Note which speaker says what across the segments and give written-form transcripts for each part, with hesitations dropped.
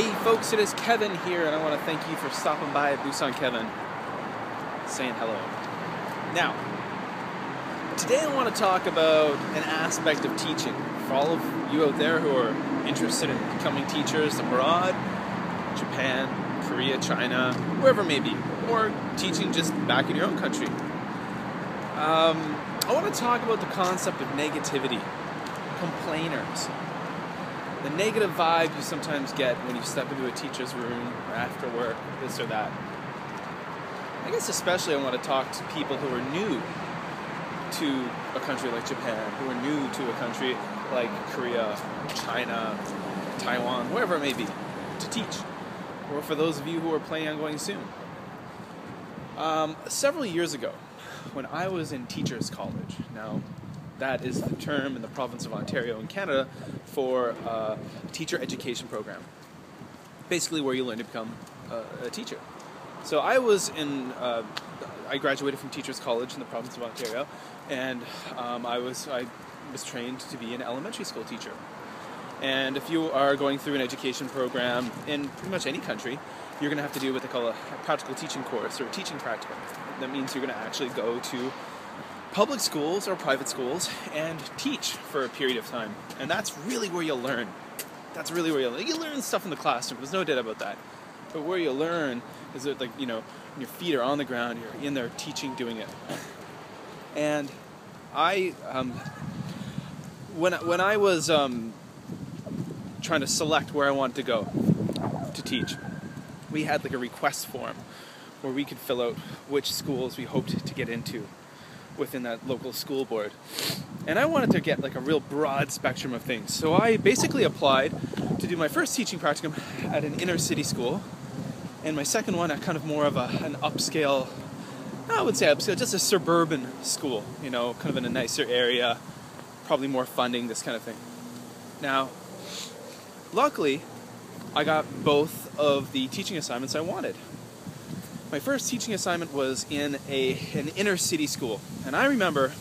Speaker 1: Hey folks, it is Kevin here, and I want to thank you for stopping by at BusanKevin, saying hello. Now, today I want to talk about an aspect of teaching. For all of you out there who are interested in becoming teachers abroad, Japan, Korea, China, wherever it may be, or teaching just back in your own country. I want to talk about the concept of negativity, complainers. The negative vibe you sometimes get when you step into a teacher's room or after work, this or that. I guess especially I want to talk to people who are new to a country like Japan, who are new to a country like Korea, China, Taiwan, wherever it may be, to teach. Or for those of you who are planning on going soon. Several years ago, when I was in teachers college, now that is the term in the province of Ontario in Canada for a teacher education program. Basically where you learn to become a teacher. So I graduated from teachers college in the province of Ontario, and I was trained to be an elementary school teacher. And if you are going through an education program in pretty much any country, you're going to have to do what they call a practical teaching course, or a teaching practicum. That means you're going to actually go to public schools or private schools and teach for a period of time. And that's really where you'll learn. That's really where you'll learn stuff in the classroom. There's no doubt about that. But where you learn is that, like, you know, when your feet are on the ground, you're in there teaching, doing it. And I, when I was trying to select where I wanted to go to teach, we had like a request form where we could fill out which schools we hoped to get into within that local school board. And I wanted to get like a real broad spectrum of things. So I basically applied to do my first teaching practicum at an inner city school, and my second one at kind of more of an upscale, I would say upscale, just a suburban school, you know, kind of in a nicer area, probably more funding, this kind of thing. Now, luckily, I got both of the teaching assignments I wanted. My first teaching assignment was in an inner city school. And I remember,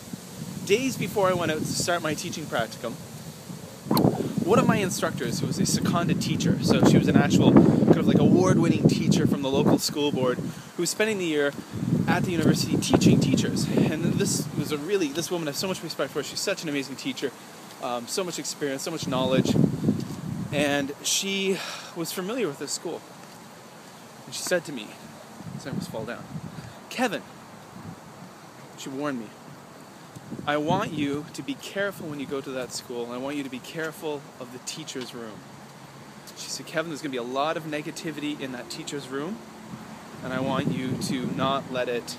Speaker 1: days before I went out to start my teaching practicum, one of my instructors, who was a seconded teacher, so she was an actual kind of like award-winning teacher from the local school board, who was spending the year at the university teaching teachers. And this woman I have so much respect for. She's such an amazing teacher, so much experience, so much knowledge. And she was familiar with this school. And she said to me, I almost fall down, "Kevin," she warned me, "I want you to be careful when you go to that school, and I want you to be careful of the teacher's room." She said, "Kevin, there's going to be a lot of negativity in that teacher's room, and I want you to not let it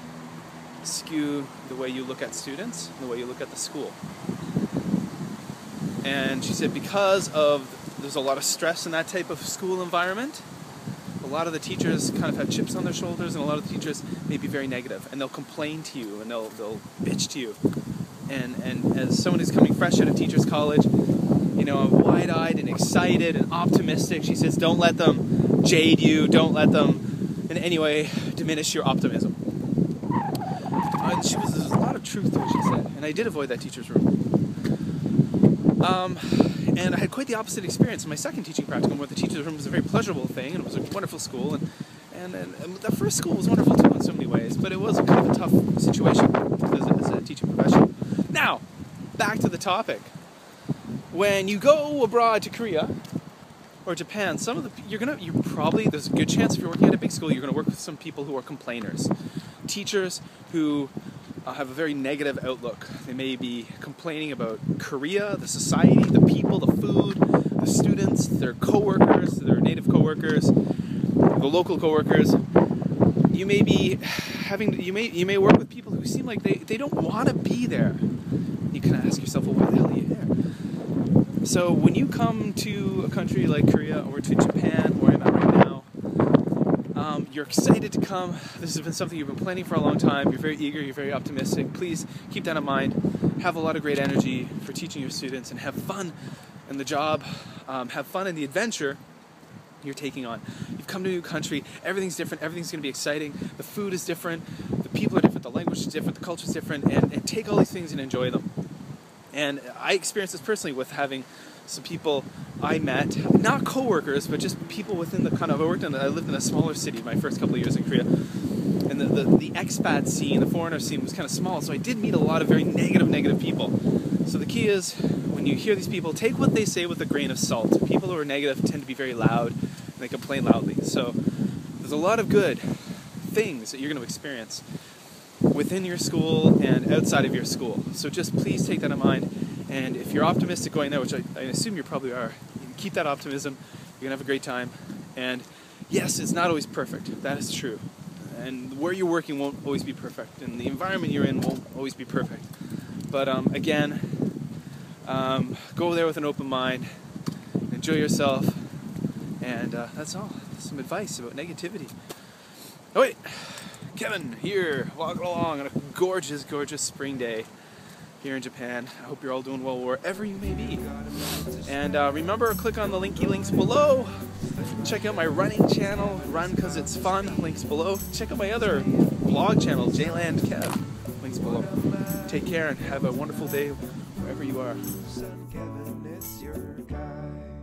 Speaker 1: skew the way you look at students, and the way you look at the school." And she said, because there's a lot of stress in that type of school environment, a lot of the teachers kind of have chips on their shoulders, and a lot of the teachers may be very negative, and they'll complain to you, and they'll bitch to you. And as someone who's coming fresh out of teachers college, you know, wide-eyed and excited and optimistic, she says, don't let them jade you, don't let them in any way diminish your optimism. And there's a lot of truth to what she said, and I did avoid that teacher's room. And I had quite the opposite experience in my second teaching practicum, where the teacher's room was a very pleasurable thing, and it was a wonderful school, and that first school was wonderful too in so many ways, but it was a kind of a tough situation as a teaching professional. Now, back to the topic. When you go abroad to Korea or Japan, there's a good chance if you're working at a big school, you're going to work with some people who are complainers. Teachers who have a very negative outlook. They may be complaining about Korea, the society, the people, the food, the students, their coworkers, their native coworkers, the local coworkers. You may be you may work with people who seem like they don't want to be there. You can ask yourself, well, why the hell are you there? So when you come to a country like Korea or to Japan, where I'm at right now, you're excited to come. This has been something you've been planning for a long time. You're very eager, you're very optimistic. Please keep that in mind. Have a lot of great energy for teaching your students, and have fun in the job. Have fun in the adventure you're taking on. You've come to a new country, everything's different, everything's going to be exciting, the food is different, the people are different, the language is different, the culture is different, and take all these things and enjoy them. And I experienced this personally with having some people I met, not coworkers, but just people within the kind of, I lived in a smaller city my first couple of years in Korea, and the expat scene, the foreigner scene was kind of small, so I did meet a lot of very negative people. So the key is, when you hear these people, take what they say with a grain of salt. People who are negative tend to be very loud, and they complain loudly. So there's a lot of good things that you're going to experience within your school and outside of your school. So just please take that in mind. And if you're optimistic going there, which I assume you probably are, you can keep that optimism. You're going to have a great time. And yes, it's not always perfect. That is true. And where you're working won't always be perfect. And the environment you're in won't always be perfect. But again, go there with an open mind. Enjoy yourself. And that's all. Some advice about negativity. Oh wait, Kevin here, walking along on a gorgeous, gorgeous spring day here in Japan. I hope you're all doing well wherever you may be. And remember, click on the links below. Check out my running channel, Run Cause It's Fun, links below. Check out my other blog channel, JlandKev, links below. Take care and have a wonderful day wherever you are. BusanKevin is your guy.